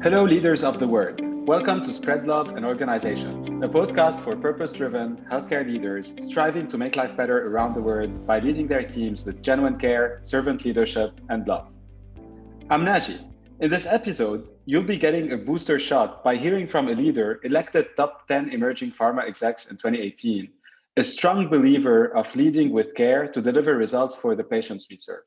Hello, leaders of the world. Welcome to Spread Love and Organizations, a podcast for purpose driven healthcare leaders striving to make life better around the world by leading their teams with genuine care, servant leadership, and love. I'm Naji. In this episode, you'll be getting a booster shot by hearing from a leader elected top 10 emerging pharma execs in 2018, a strong believer of leading with care to deliver results for the patients we serve.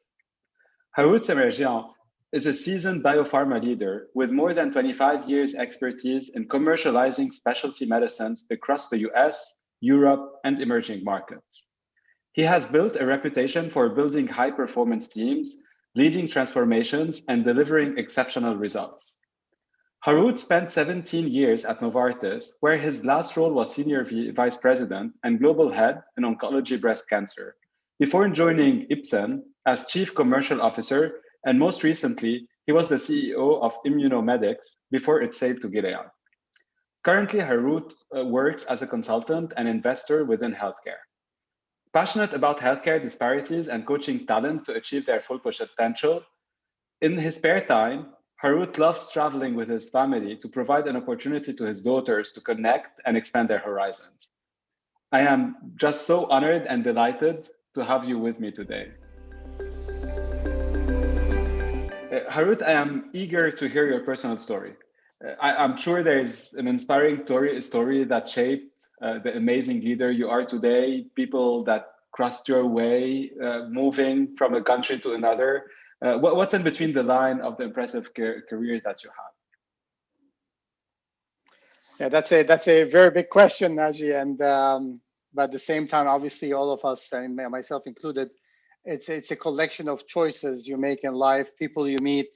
Harout Semerjian is a seasoned biopharma leader with more than 25 years expertise in commercializing specialty medicines across the US, Europe, and emerging markets. He has built a reputation for building high-performance teams, leading transformations, and delivering exceptional results. Harout spent 17 years at Novartis, where his last role was Senior Vice President and Global Head in Oncology Breast Cancer, before joining Ipsen as Chief Commercial Officer, and most recently, he was the CEO of Immunomedics before its sale to Gilead. Currently, Harout works as a consultant and investor within healthcare. Passionate about healthcare disparities and coaching talent to achieve their full potential, in his spare time, Harout loves traveling with his family to provide an opportunity to his daughters to connect and expand their horizons. I am just so honored and delighted to have you with me today. Harout, I am eager to hear your personal story. I'm sure there's an inspiring story that shaped the amazing leader you are today, people that crossed your way, moving from a country to another. What's in between the line of the impressive career that you have? Yeah, that's a very big question, Naji, and but at the same time, obviously, all of us, and myself included, it's a collection of choices you make in life, people you meet.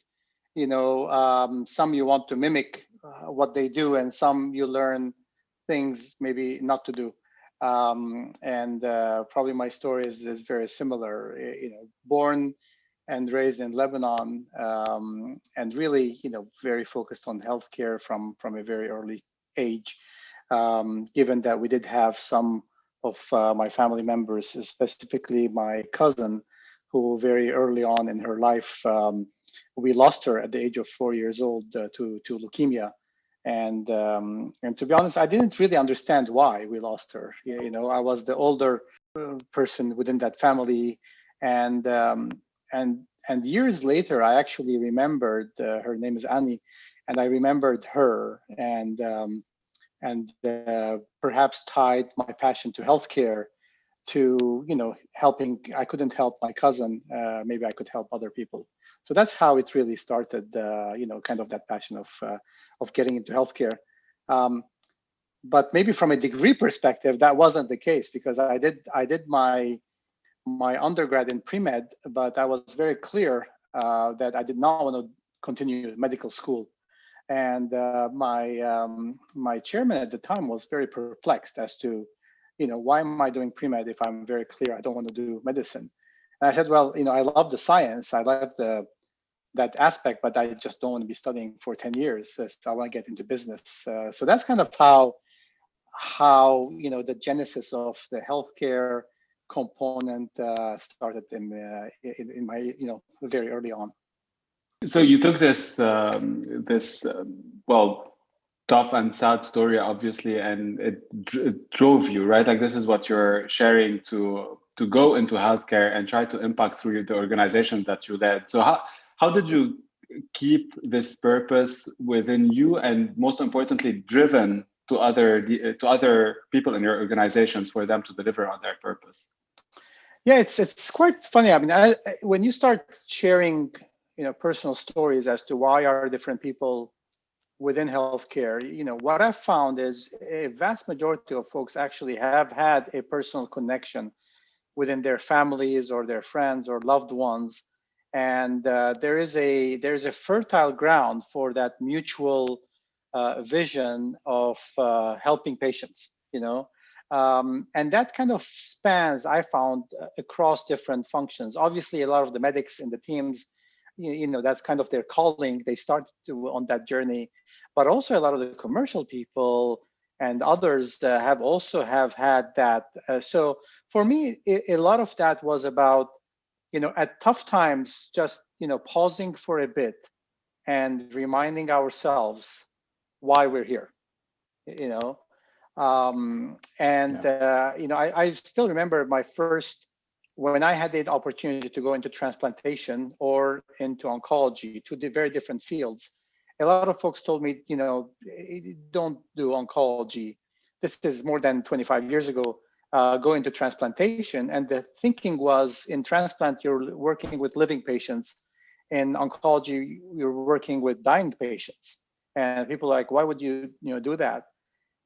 Some you want to mimic what they do, and some you learn things maybe not to do. And probably my story is very similar. Born and raised in Lebanon, and really, very focused on healthcare from a very early age. Given that we did have some of my family members, specifically my cousin, who very early on in her life, we lost her at the age of 4 years old to leukemia. And to be honest, I didn't really understand why we lost her. I was the older person within that family, and years later, I actually remembered her name is Annie, and I remembered her and perhaps tied my passion to healthcare to helping. I couldn't help my cousin, maybe I could help other people. So that's how it really started, kind of that passion of getting into healthcare. But maybe from a degree perspective, that wasn't the case, because I did my undergrad in pre-med, but I was very clear that I did not want to continue medical school. And my chairman at the time was very perplexed as to, why am I doing pre-med if I'm very clear I don't want to do medicine? And I said, well, I love the science, I love that aspect, but I just don't want to be studying for 10 years. So I want to get into business. So that's kind of how the genesis of the healthcare component started in my very early on. So you took this tough and sad story, obviously, and it drove you, right? Like, this is what you're sharing, to go into healthcare and try to impact through the organization that you led. So how did you keep this purpose within you, and most importantly, driven to other people in your organizations for them to deliver on their purpose? Yeah, it's quite funny. I mean, when you start sharing personal stories as to why are different people within healthcare, what I've found is a vast majority of folks actually have had a personal connection within their families or their friends or loved ones, and there's a fertile ground for that mutual vision of helping patients, and that kind of spans, I found, across different functions. Obviously, a lot of the medics in the teams, that's kind of their calling. They start on that journey, but also a lot of the commercial people and others have had that. So for me, a lot of that was about, at tough times, just pausing for a bit and reminding ourselves why we're here, you know. I still remember my first, when I had the opportunity to go into transplantation or into oncology, two very different fields. A lot of folks told me, don't do oncology. This is more than 25 years ago. Go into transplantation. And the thinking was, in transplant, you're working with living patients. In oncology, you're working with dying patients. And people are like, why would you, do that?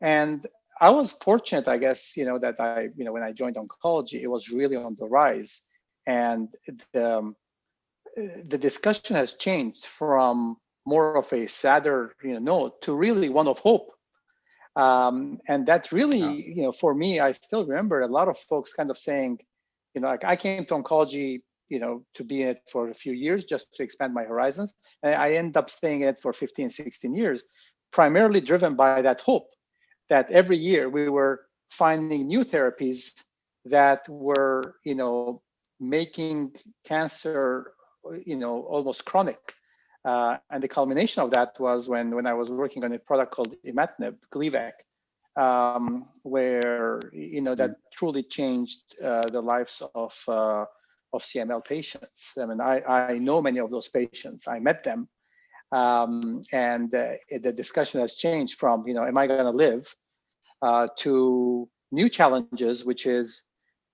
And I was fortunate, I guess, that when I joined oncology, it was really on the rise. And the discussion has changed from more of a sadder, note to really one of hope. And that really, for me, I still remember a lot of folks kind of saying, like, I came to oncology, to be in it for a few years just to expand my horizons. And I ended up staying in it for 15, 16 years, primarily driven by that hope that every year we were finding new therapies that were, making cancer, almost chronic. And the culmination of that was when I was working on a product called imatinib, Gleevec, where that truly changed the lives of CML patients. I mean, I know many of those patients. I met them, and the discussion has changed from am I going to live to new challenges, which is,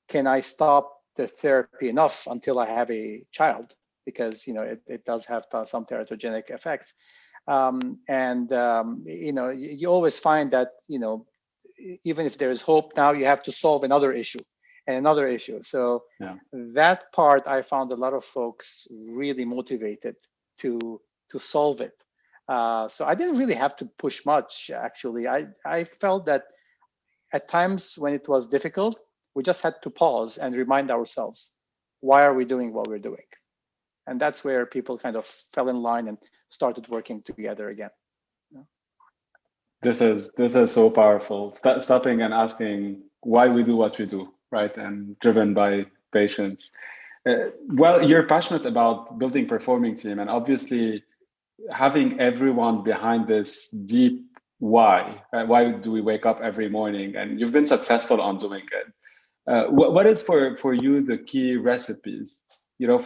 can I stop the therapy enough until I have a child? Because it does have some teratogenic effects, you always find that even if there's hope, now you have to solve another issue and another issue. So that part, I found a lot of folks really motivated to solve it. So I didn't really have to push much, actually. I felt that at times when it was difficult, we just had to pause and remind ourselves, why are we doing what we're doing? And that's where people kind of fell in line and started working together again. This is so powerful. Stopping and asking why we do what we do, right? And driven by patients. Well, you're passionate about building performing team, and obviously having everyone behind this deep why. Why do we wake up every morning? And you've been successful on doing it. What is for you the key recipes?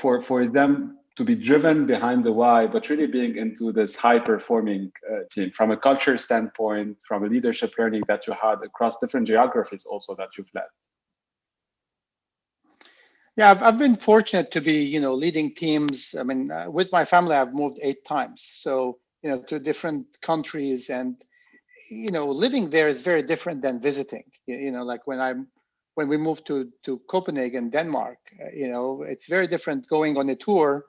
For them to be driven behind the why, but really being into this high-performing team from a culture standpoint, from a leadership learning that you had across different geographies also that you've led. Yeah, I've been fortunate to be, leading teams. I mean, with my family, I've moved 8 times. So, to different countries, and, living there is very different than visiting. Like when we moved to Copenhagen, Denmark, it's very different going on a tour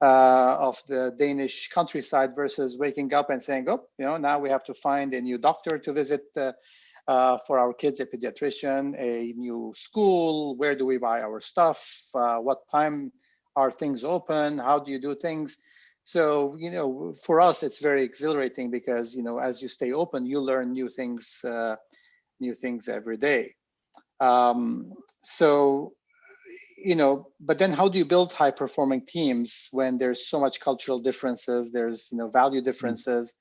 of the Danish countryside versus waking up and saying, oh, now we have to find a new doctor to visit for our kids, a pediatrician, a new school, where do we buy our stuff, what time are things open, how do you do things? So, for us, it's very exhilarating because, as you stay open, you learn new things every day. But then how do you build high performing teams when there's so much cultural differences, there's, value differences,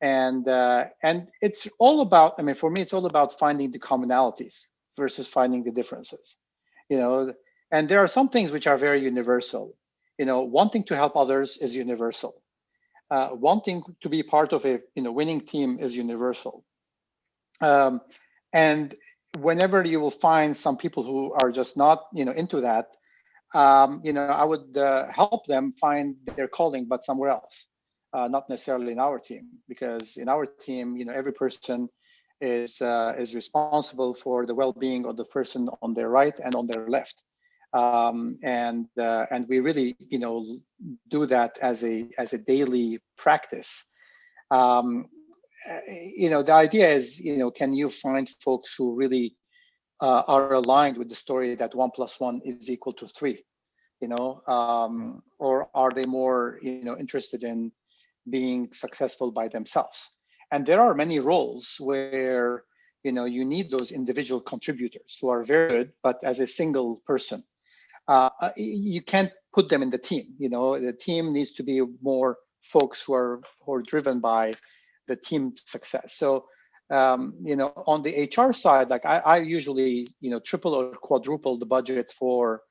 and it's all about, I mean, for me, it's all about finding the commonalities versus finding the differences, and there are some things which are very universal. Wanting to help others is universal. Wanting to be part of a, winning team is universal. And whenever you will find some people who are just not, into that, I would help them find their calling, but somewhere else, not necessarily in our team, because in our team, every person is responsible for the well-being of the person on their right and on their left, and we really, do that as a daily practice. The idea is, can you find folks who really are aligned with the story that 1 + 1 is equal to 3, or are they more, interested in being successful by themselves? And there are many roles where, you need those individual contributors who are very good, but as a single person, you can't put them in the team. The team needs to be more folks who are driven by the team success. So on the HR side, like I usually triple or quadruple the budget for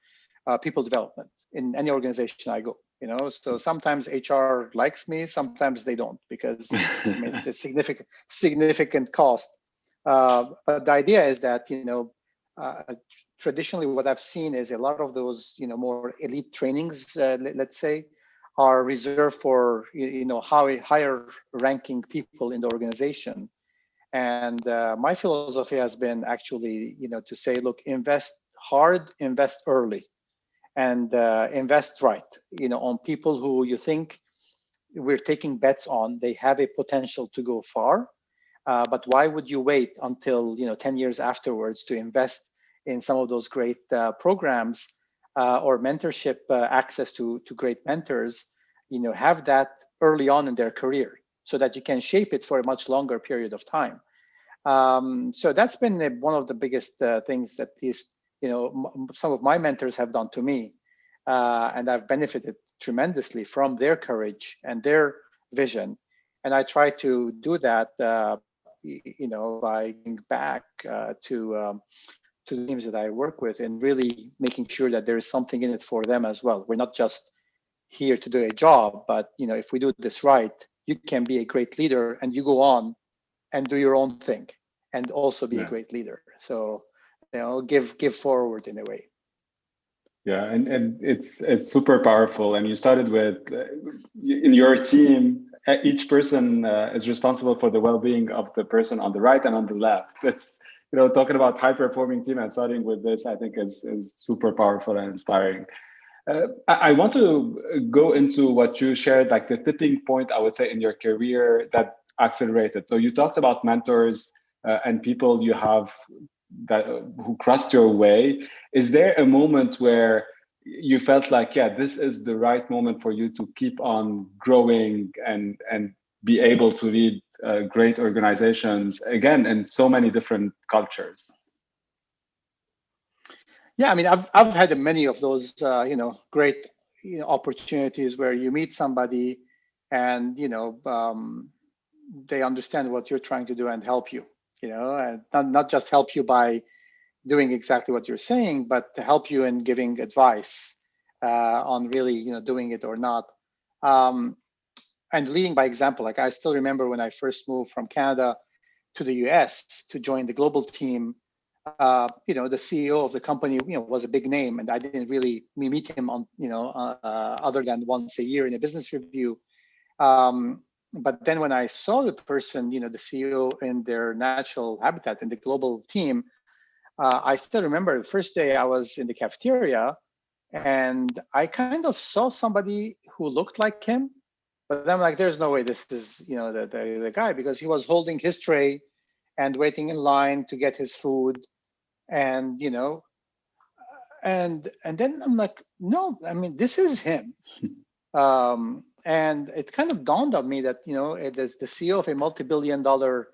people development in any organization I go. So sometimes HR likes me, sometimes they don't, because it's a significant cost. But the idea is that traditionally what I've seen is a lot of those more elite trainings, let's say, are reserved for higher ranking people in the organization. And my philosophy has been actually to say, look, invest hard, invest early, and invest right on people who you think we're taking bets on. They have a potential to go far, but why would you wait until 10 years afterwards to invest in some of those great programs or mentorship access to great mentors? Have that early on in their career so that you can shape it for a much longer period of time. So that's been one of the biggest things that some of my mentors have done to me, and I've benefited tremendously from their courage and their vision. And I try to do that, by giving back to the teams that I work with, and really making sure that there is something in it for them as well. We're not just here to do a job, but if we do this right, you can be a great leader, and you go on and do your own thing, and also be a great leader. So give forward in a way. Yeah, and it's super powerful. And you started with in your team, each person is responsible for the well-being of the person on the right and on the left. It's talking about high-performing team and starting with this, I think is super powerful and inspiring. I want to go into what you shared, like the tipping point, I would say, in your career that accelerated. So you talked about mentors and people you have who crossed your way. Is there a moment where you felt like, this is the right moment for you to keep on growing and be able to lead great organizations, again, in so many different cultures? Yeah, I mean, I've had many of those, great opportunities where you meet somebody and, they understand what you're trying to do and help you, and not just help you by doing exactly what you're saying, but to help you in giving advice on really, doing it or not. And leading by example. Like I still remember when I first moved from Canada to the US to join the global team, the CEO of the company, was a big name, and I didn't really meet him on, other than once a year in a business review. But then when I saw the person, the CEO in their natural habitat in the global team, I still remember the first day I was in the cafeteria, and I kind of saw somebody who looked like him, but I'm like, there's no way this is, the guy, because he was holding his tray and waiting in line to get his food. And and then I'm like, no, I mean, this is him. And it kind of dawned on me that the CEO of a multi-billion-dollar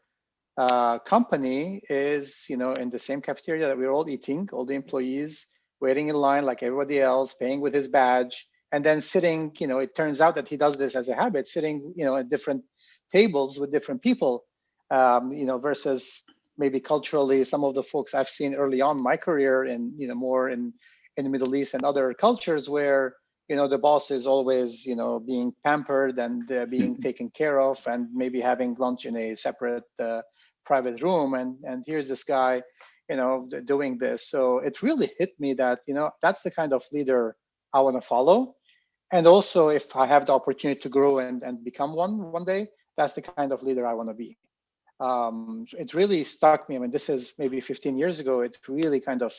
company is in the same cafeteria that we're all eating, all the employees waiting in line like everybody else, paying with his badge, and then sitting. It turns out that he does this as a habit, sitting at different tables with different people, versus maybe culturally, some of the folks I've seen early on in my career, and more in the Middle East and other cultures, where the boss is always being pampered and being taken care of, and maybe having lunch in a separate private room, and here's this guy doing this. So it really hit me that that's the kind of leader I want to follow. And also, if I have the opportunity to grow and become one day, that's the kind of leader I want to be. It really struck me. I mean, this is maybe 15 years ago. It really kind of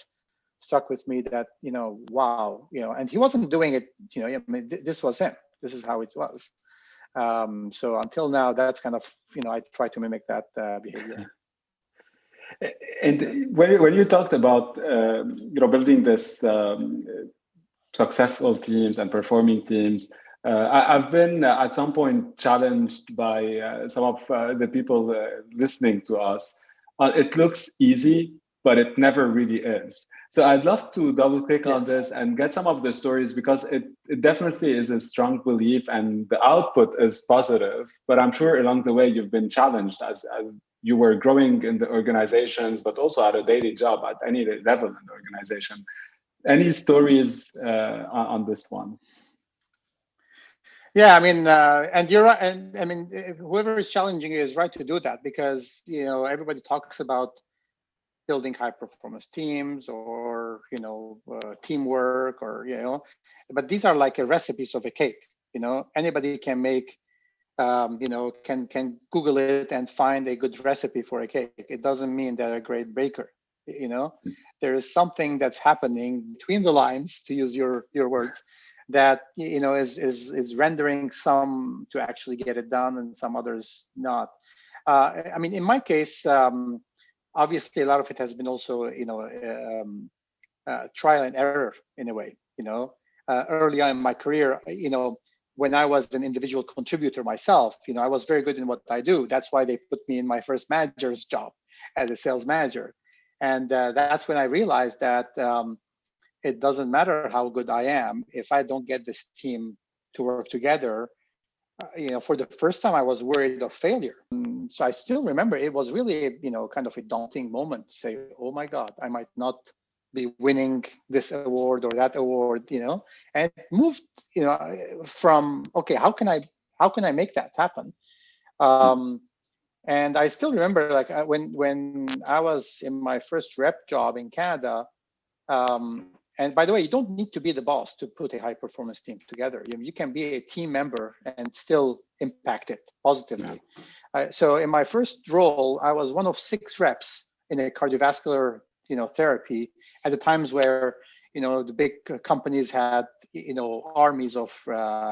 stuck with me that, wow, and he wasn't doing it, I mean, this was him. This is how it was. So until now, that's kind of, I try to mimic that behavior. And when you talked about, building this successful teams and performing teams, I've been at some point challenged by some of the people listening to us. It looks easy but it never really is. So I'd love to double click on Yes. this and get some of the stories, because it definitely is a strong belief and the output is positive. But I'm sure along the way you've been challenged as you were growing in the organizations, but also at a daily job at any level in the organization. Any stories on this one? Yeah, I mean, and you're right. And I mean, whoever is challenging you is right to do that, because everybody talks about building high performance teams, or teamwork, or but these are like a recipes of a cake. Anybody can make can Google it and find a good recipe for a cake. It doesn't mean they're a great baker. There is something that's happening between the lines, to use your words, that is rendering some to actually get it done and some others not. I mean, in my case, obviously a lot of it has been also trial and error in a way. Early on in my career, when I was an individual contributor myself, I was very good in what I do. That's why they put me in my first manager's job as a sales manager. And that's when I realized that it doesn't matter how good I am if I don't get this team to work together. For the first time, I was worried of failure. So I still remember it was really, kind of a daunting moment to say, oh my God, I might not be winning this award or that award, and it moved, from, okay, how can I make that happen? And I still remember, like, when I was in my first rep job in Canada, and by the way, you don't need to be the boss to put a high performance team together. You can be a team member and still impact it positively. Yeah. So in my first role, I was one of 6 reps in a cardiovascular, therapy, at the times where, the big companies had, armies of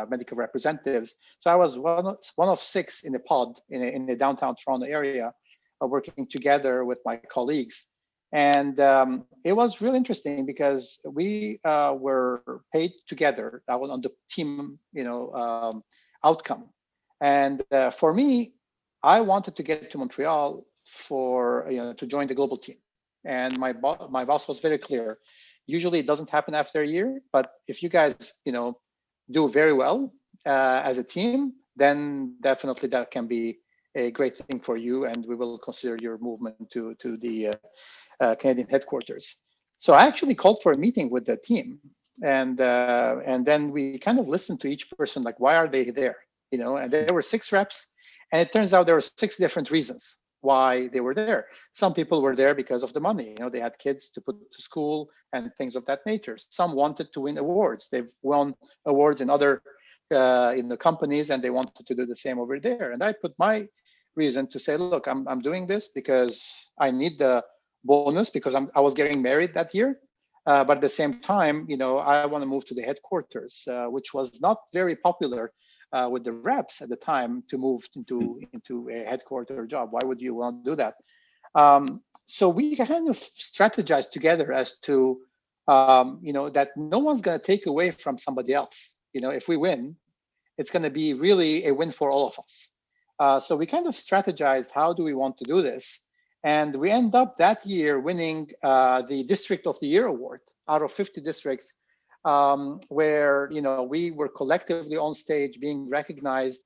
medical representatives. So I was one of 6 in a pod in the downtown Toronto area, working together with my colleagues. And it was really interesting because we were paid together. I was on the team, outcome. And for me, I wanted to get to Montreal for to join the global team. And my boss was very clear. Usually, it doesn't happen after a year, but if you guys, do very well as a team, then definitely that can be a great thing for you, and we will consider your movement to the Canadian headquarters. So I actually called for a meeting with the team, and then we kind of listened to each person, like, why are they there? And there were 6 reps, and it turns out there were 6 different reasons why they were there. Some people were there because of the money. They had kids to put to school and things of that nature. Some wanted to win awards. They've won awards in other companies, and they wanted to do the same over there. And I put my reason to say, look, I'm doing this because I need the bonus, because I was getting married that year. But at the same time, I want to move to the headquarters, which was not very popular with the reps at the time to move into a headquarter job. Why would you want to do that? So we kind of strategized together as to, that no one's going to take away from somebody else. If we win, it's going to be really a win for all of us. So we kind of strategized, how do we want to do this? And we end up that year winning the District of the Year award out of 50 districts, where we were collectively on stage being recognized,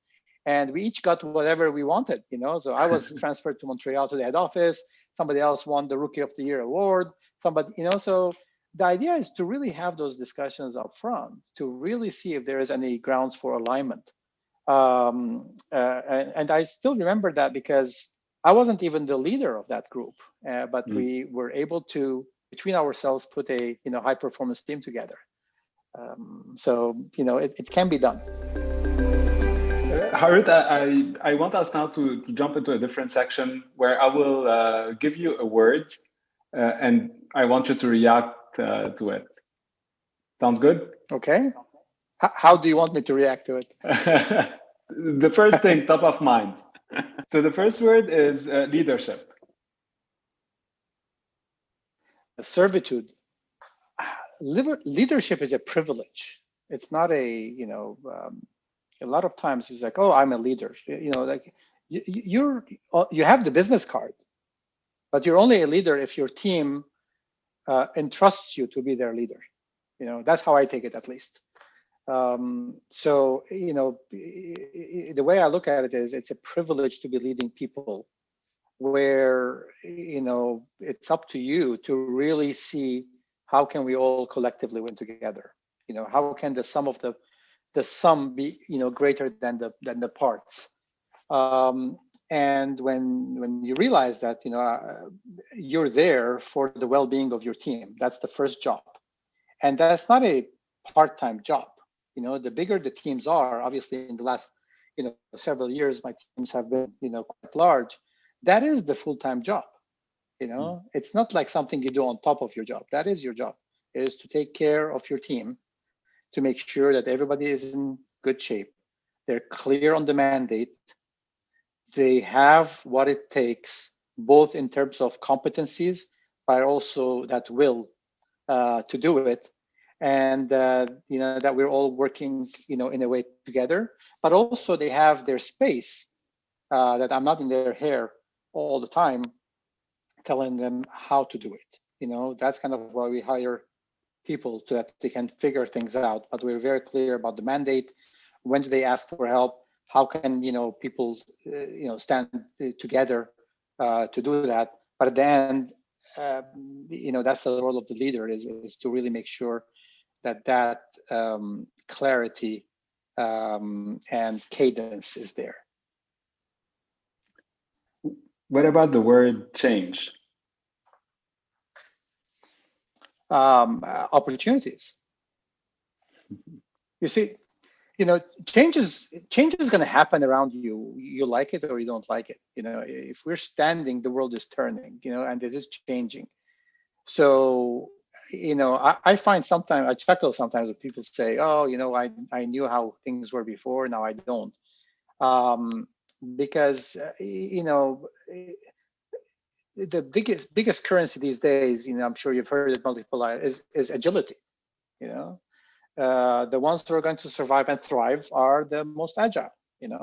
and we each got whatever we wanted. So I was transferred to Montreal to the head office. Somebody else won the Rookie of the Year award. Somebody, so the idea is to really have those discussions up front to really see if there is any grounds for alignment. And I still remember that because I wasn't even the leader of that group, but we were able to, between ourselves, put a high performance team together. So it can be done. Harout, I want us now to jump into a different section where I will give you a word, and I want you to react to it. Sounds good? Okay. How do you want me to react to it? The first thing top of mind. So the first word is leadership. Servitude. Leadership is a privilege. It's not a lot of times it's like, oh, I'm a leader. Like you have the business card, But you're only a leader if your team entrusts you to be their leader. That's how I take it, at least. So the way I look at it is, it's a privilege to be leading people, where it's up to you to really see how can we all collectively win together. How can the sum be greater than the parts. And when you realize that you're there for the well-being of your team, that's the first job, and that's not a part-time job. The bigger the teams are, obviously in the last several years, my teams have been quite large. That is the full-time job. It's not like something you do on top of your job. That is your job. It is to take care of your team, to make sure that everybody is in good shape. They're clear on the mandate. They have what it takes, both in terms of competencies, but also that will to do it. And that we're all working in a way together, but also they have their space, that I'm not in their hair all the time telling them how to do it. That's kind of why we hire people, so that they can figure things out. But we're very clear about the mandate. When do they ask for help? How can people stand together to do that? But at the end, that's the role of the leader, is to really make sure that clarity and cadence is there. What about the word change? Opportunities. You see, change is going to happen around you. You like it or you don't like it. If we're standing, the world is turning. And it is changing. So, I find sometimes, I chuckle sometimes when people say, "Oh, I knew how things were before. Now I don't," because the biggest currency these days, I'm sure you've heard it multiple times, is agility. The ones who are going to survive and thrive are the most agile.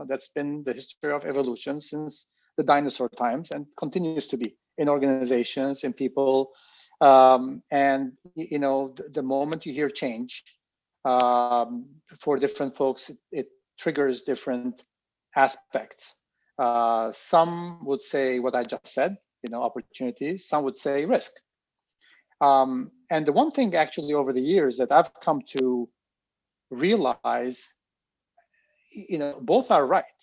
That's been the history of evolution since the dinosaur times, and continues to be in organizations, in people. And the moment you hear change, for different folks, it triggers different aspects. Some would say what I just said, opportunities. Some would say risk. And the one thing actually over the years that I've come to realize, both are right.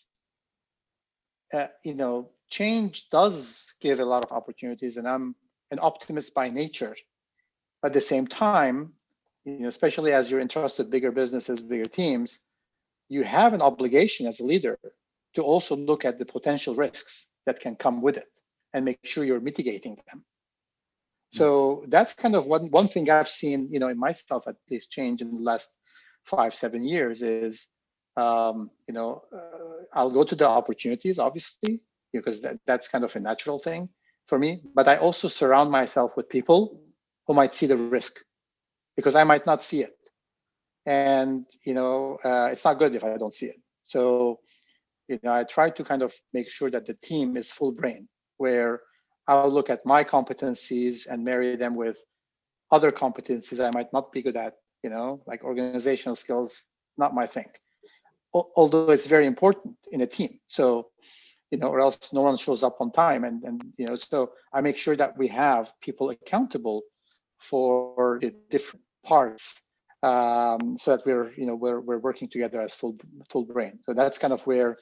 Change does give a lot of opportunities, and I'm an optimist by nature. But at the same time, especially as you're entrusted bigger businesses, bigger teams, you have an obligation as a leader to also look at the potential risks that can come with it and make sure you're mitigating them. So that's kind of one thing I've seen, in myself at least, change in the last 5-7 years is, I'll go to the opportunities, obviously, because that's kind of a natural thing for me. But I also surround myself with people who might see the risk, because I might not see it. And, it's not good if I don't see it. So, I try to kind of make sure that the team is full brain, where I'll look at my competencies and marry them with other competencies I might not be good at, like organizational skills, not my thing. Although it's very important in a team. So, or else no one shows up on time. And so I make sure that we have people accountable for the different parts, so that we're working together as full brain. So that's kind of where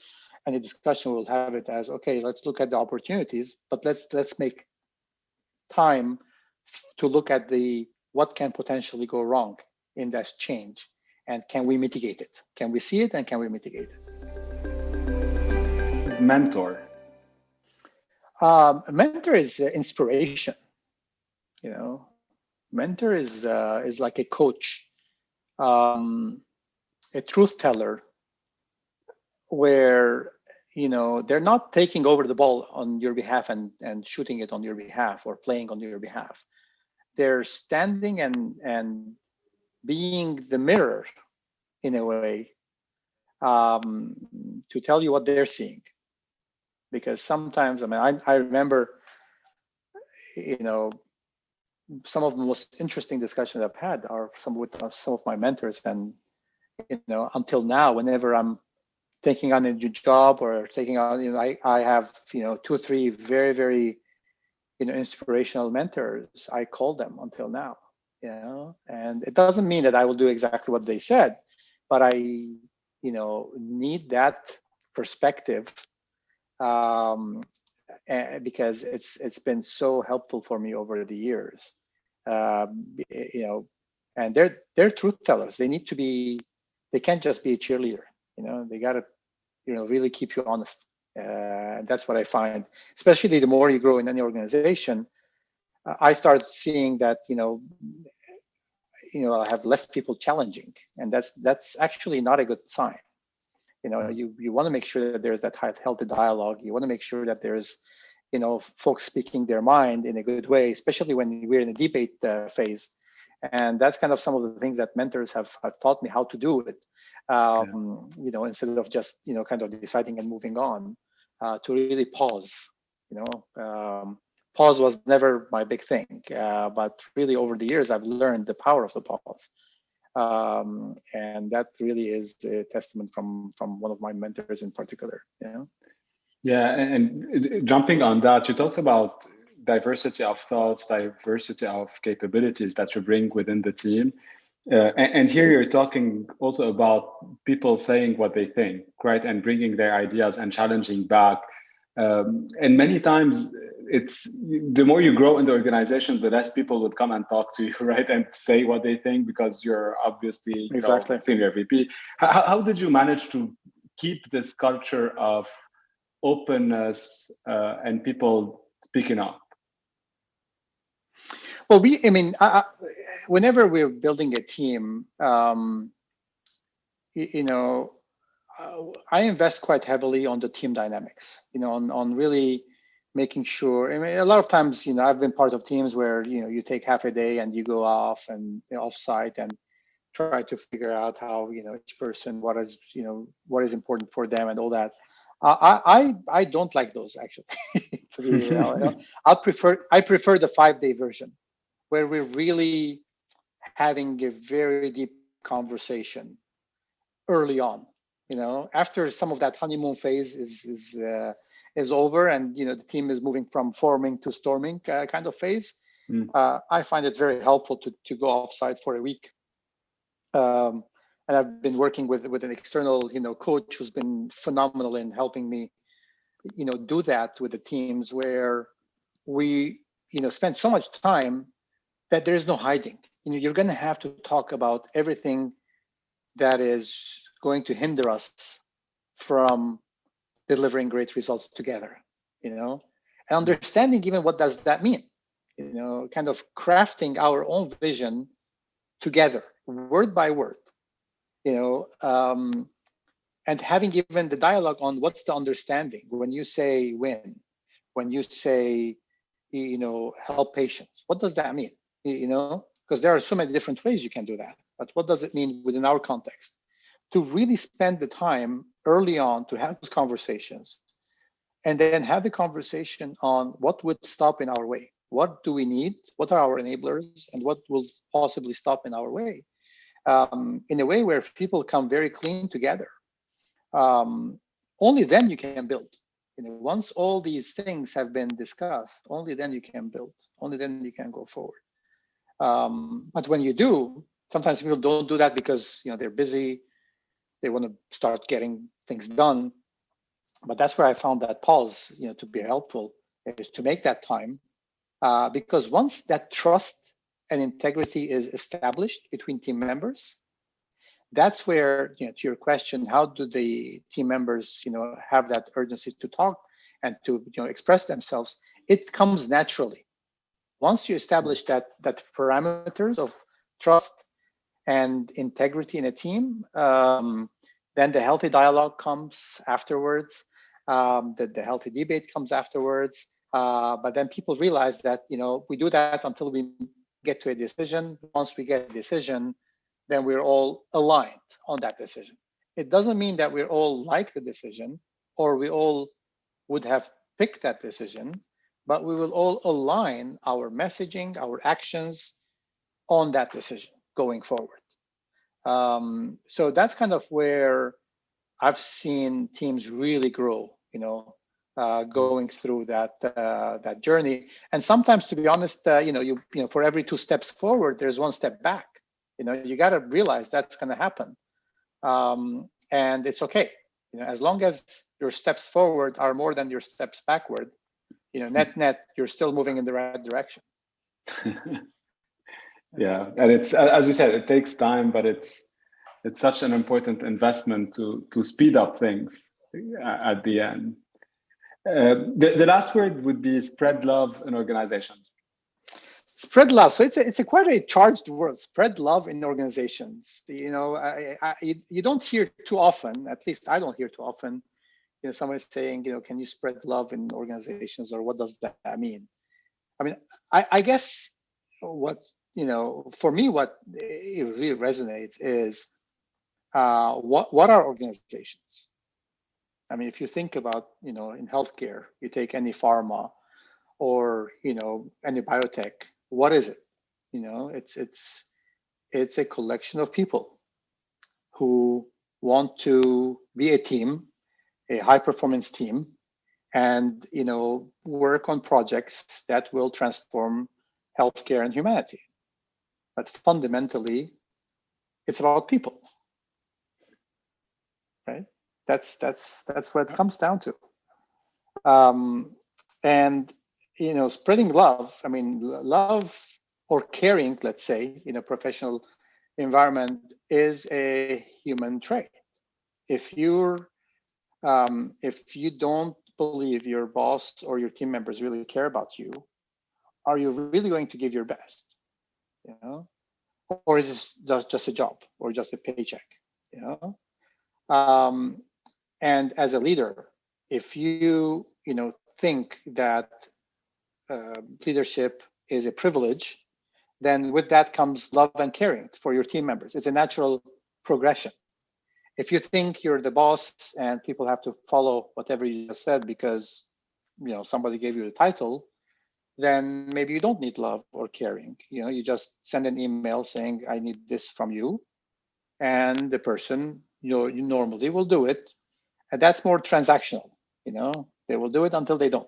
any discussion will have it as, okay, let's look at the opportunities, but let's make time to look at what can potentially go wrong in that change, and can we mitigate it? Can we see it, and can we mitigate it? Mentor. A mentor is inspiration. Mentor is like a coach, a truth teller, where they're not taking over the ball on your behalf and shooting it on your behalf or playing on your behalf. They're standing and being the mirror in a way, to tell you what they're seeing. Because sometimes, I remember some of the most interesting discussions I've had are with some of my mentors, and until now, whenever I'm taking on a new job or taking on, I have 2 or 3 very, very inspirational mentors. I call them until now, and it doesn't mean that I will do exactly what they said, but I need that perspective, because it's been so helpful for me over the years. And they're truth tellers. They can't just be a cheerleader. They got to really keep you honest. And that's what I find, especially the more you grow in any organization. I start seeing that I have less people challenging, and that's actually not a good sign. You want to make sure that there's that healthy dialogue. You want to make sure that there's folks speaking their mind in a good way, especially when we're in a debate phase. And that's kind of some of the things that mentors have taught me how to do it. Instead of just kind of deciding and moving on, to really pause. Pause was never my big thing, but really over the years I've learned the power of the pause, and that really is a testament from one of my mentors in particular. Yeah, and jumping on that, you talked about diversity of thoughts, diversity of capabilities that you bring within the team. And here you're talking also about people saying what they think, right? And bringing their ideas and challenging back. And many times it's the more you grow in the organization, the less people would come and talk to you, right? And say what they think, because you're obviously senior VP. How did you manage to keep this culture of openness and people speaking up? Well, whenever we're building a team, I invest quite heavily on the team dynamics, on really making sure. A lot of times, I've been part of teams where, you take half a day and you go off and off-site and try to figure out how, each person, what is important for them and all that. I don't like those, actually. To be I prefer the 5-day version, where we're really having a very deep conversation early on. After some of that honeymoon phase is over, and the team is moving from forming to storming kind of phase. I find it very helpful to go offsite for a week. And I've been working with an external coach who's been phenomenal in helping me do that with the teams, where we spend so much time that there is no hiding. You're going to have to talk about everything that is going to hinder us from delivering great results together, and understanding even what does that mean, kind of crafting our own vision together, word by word, and having even the dialogue on what's the understanding when you say win, when you say, help patients, what does that mean? Because there are so many different ways you can do that, but what does it mean within our context? To really spend the time early on to have those conversations, and then have the conversation on what would stop in our way. What do we need? What are our enablers? And what will possibly stop in our way? In a way where people come very clean together. Only then you can build. Once all these things have been discussed, only then you can build. Only then you can go forward. But when you do, sometimes people don't do that because they're busy. They want to start getting things done. But that's where I found that pause, to be helpful, is to make that time, because once that trust and integrity is established between team members, that's where, to your question, how do the team members, have that urgency to talk and to, express themselves? It comes naturally. Once you establish that parameters of trust and integrity in a team, then the healthy dialogue comes afterwards. The healthy debate comes afterwards. But then people realize that, we do that until we get to a decision. Once we get a decision, then we're all aligned on that decision. It doesn't mean that we're all like the decision, or we all would have picked that decision, but we will all align our messaging, our actions on that decision going forward. So that's kind of where I've seen teams really grow, going through that journey. And sometimes, to be honest, for every 2 steps forward, there's 1 step back. You got to realize that's going to happen, and it's okay. As long as your steps forward are more than your steps backward, net, you're still moving in the right direction. Yeah, and it's, as you said, it takes time, but it's such an important investment to speed up things at the end. The last word would be spread love in organizations. Spread love. So it's a quite a charged word. Spread love in organizations. You don't hear too often. At least I don't hear too often. Somebody saying, can you spread love in organizations, or what does that mean? I mean, I guess what for me, what it really resonates is what are organizations? I mean, if you think about in healthcare, you take any pharma or any biotech. What is it? It's a collection of people who want to be a team, a high performance team, and work on projects that will transform healthcare and humanity. But fundamentally, it's about people, right? That's what it comes down to. And spreading love. I mean, love or caring, let's say, in a professional environment, is a human trait. If you don't believe your boss or your team members really care about you, are you really going to give your best? Or is this just a job or just a paycheck? And as a leader, if you think that leadership is a privilege, then with that comes love and caring for your team members. It's a natural progression. If you think you're the boss and people have to follow whatever you just said because somebody gave you the title, then maybe you don't need love or caring. You just send an email saying, I need this from you, and the person you normally will do it, and that's more transactional. They will do it until they don't.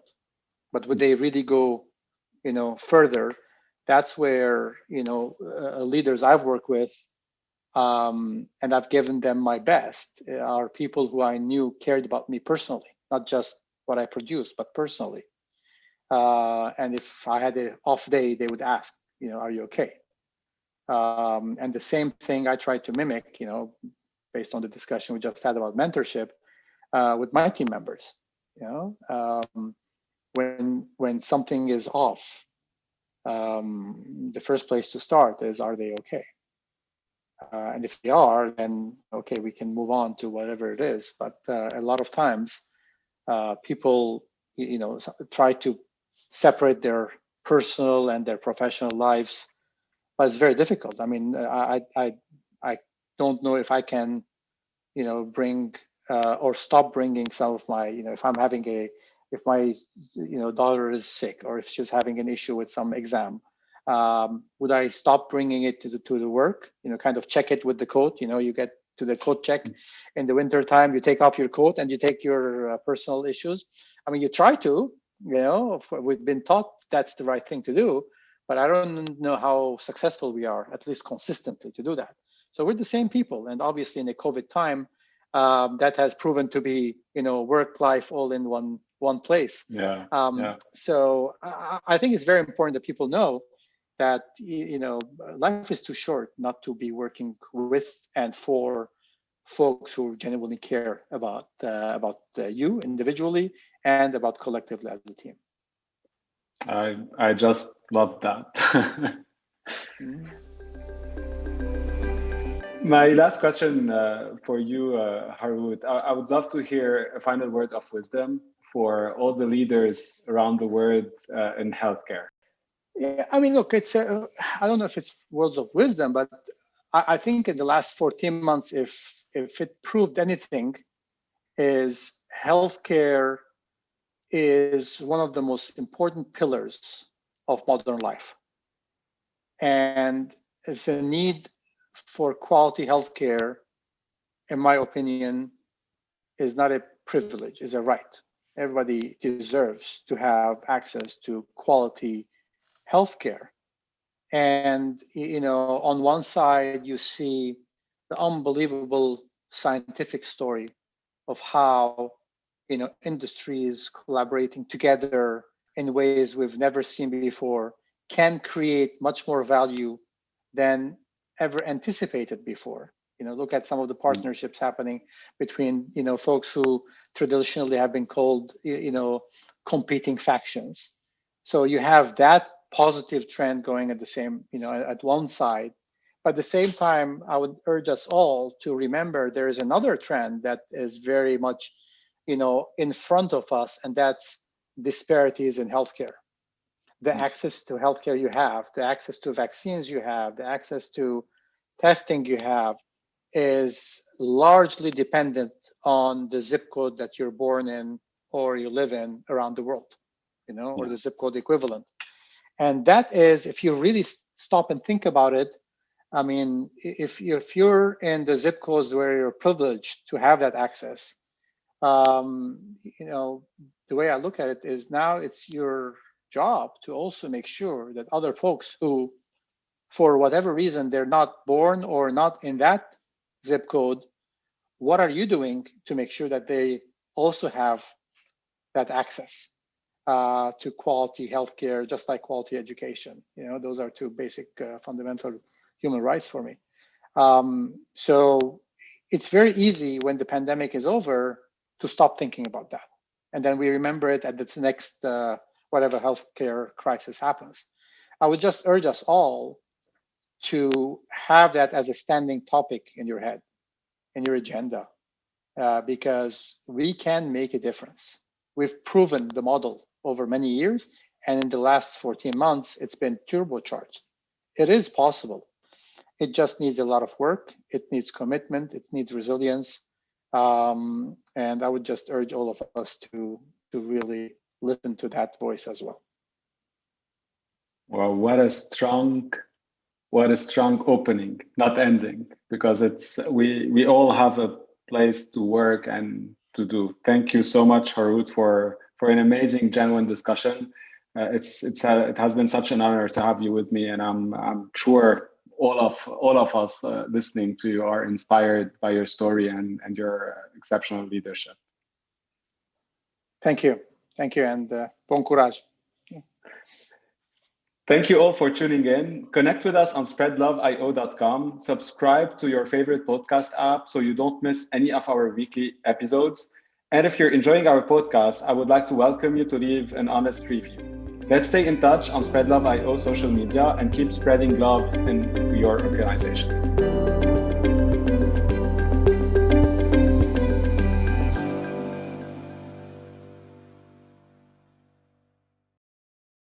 But would they really go further? That's where leaders I've worked with, and I've given them my best, are people who I knew cared about me personally, not just what I produced, but personally. And if I had an off day, they would ask, are you okay? And the same thing I try to mimic, based on the discussion we just had about mentorship, with my team members. When something is off, the first place to start is, are they okay? And if they are, then okay, we can move on to whatever it is. But a lot of times, people, try to separate their personal and their professional lives, but it's very difficult. I mean, I don't know if I can, bring or stop bringing some of my, if I'm having if my daughter is sick, or if she's having an issue with some exam, would I stop bringing it to the work? Kind of check it with the coat. You get to the coat check in the winter time. You take off your coat and you take your personal issues. I mean, you try to. We've been taught that's the right thing to do, but I don't know how successful we are, at least consistently, to do that. So we're the same people, and obviously in the COVID time, that has proven to be, work life all in one place. Yeah. So I think it's very important that people know that life is too short not to be working with and for folks who genuinely care about you individually and about collectively as a team. I just love that. My last question for you, Harout, I would love to hear a final word of wisdom for all the leaders around the world in healthcare. Yeah, I mean, look, it's I don't know if it's words of wisdom, but I think in the last 14 months, if it proved anything, is healthcare is one of the most important pillars of modern life. And the need for quality healthcare, in my opinion, is not a privilege, is a right. Everybody deserves to have access to quality healthcare. And, on one side, you see the unbelievable scientific story of how, industries collaborating together in ways we've never seen before can create much more value than ever anticipated before. Look at some of the partnerships happening between, folks who traditionally have been called, competing factions. So you have that positive trend going at the same, at one side. But at the same time, I would urge us all to remember there is another trend that is very much, in front of us, and that's disparities in healthcare. The access to healthcare you have, the access to vaccines you have, the access to testing you have is largely dependent on the zip code that you're born in or you live in around the world, or the zip code equivalent. And that is, if you really stop and think about it, I mean, if you're in the zip codes where you're privileged to have that access, the way I look at it is now it's your job to also make sure that other folks who, for whatever reason, they're not born or not in that zip code, what are you doing to make sure that they also have that access to quality healthcare, just like quality education? Those are two basic fundamental human rights for me. So it's very easy when the pandemic is over to stop thinking about that. And then we remember it at the next, whatever healthcare crisis happens. I would just urge us all to have that as a standing topic in your head, in your agenda, because we can make a difference. We've proven the model over many years, and in the last 14 months, it's been turbocharged. It is possible. It just needs a lot of work. It needs commitment. It needs resilience. And I would just urge all of us to really listen to that voice as well. Well, what a strong opening, not ending, because we all have a place to work and to do. Thank you so much, Harout, for an amazing, genuine discussion. It has been such an honor to have you with me, and I'm sure all of us listening to you are inspired by your story and your exceptional leadership. Thank you, and bon courage. Thank you all for tuning in. Connect with us on SpreadLoveIO.com. Subscribe to your favorite podcast app so you don't miss any of our weekly episodes. And if you're enjoying our podcast, I would like to welcome you to leave an honest review. Let's stay in touch on SpreadLoveIO social media and keep spreading love in your organization.